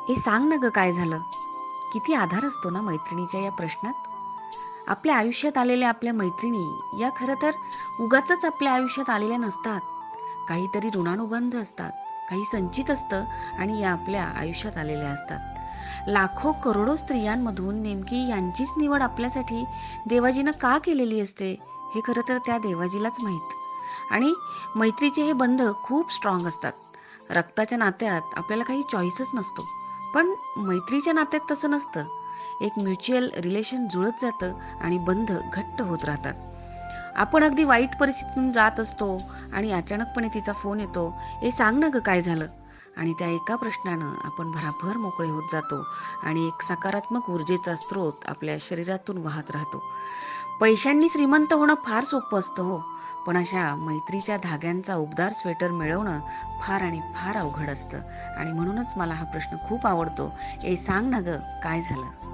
"ए सांग ना गं काय झालं?" किती आधार असतो ना मैत्रिणीच्या या प्रश्नात. आपल्या आयुष्यात आलेल्या आपल्या मैत्रिणी या खरं तर उगाचच आपल्या आयुष्यात आलेल्या नसतात. काहीतरी ऋणानुबंध असतात, काही संचित असतं आणि या आपल्या आयुष्यात आलेल्या असतात. लाखो करोडो स्त्रियांमधून नेमकी यांचीच निवड आपल्यासाठी देवाजीनं का केलेली असते, हे खरं तर त्या देवाजीलाच माहीत. आणि मैत्रीचे हे बंध खूप स्ट्रॉंग असतात. रक्ताच्या नात्यात आपल्याला काही चॉईसच नसतो. पण मैत्रीच्या नात्यात तसं नसतं. एक म्युच्युअल रिलेशन जुळत जातं आणि बंध घट्ट होत राहतात. आपण अगदी वाईट परिस्थितीतून जात असतो आणि अचानकपणे तिचा फोन येतो, "ए सांग ना गं काय झालं?" आणि त्या एका प्रश्नानं आपण भराभर मोकळे होत जातो आणि एक सकारात्मक ऊर्जेचा स्रोत आपल्या शरीरातून वाहत राहतो. पैशांनी श्रीमंत होणं फार सोपं असतं हो, पण अशा मैत्रीच्या धाग्यांचा उबदार स्वेटर मिळवणं फार आणि फार अवघड असतं. आणि म्हणूनच मला हा प्रश्न खूप आवडतो. "ए सांग ना गं काय झालं?"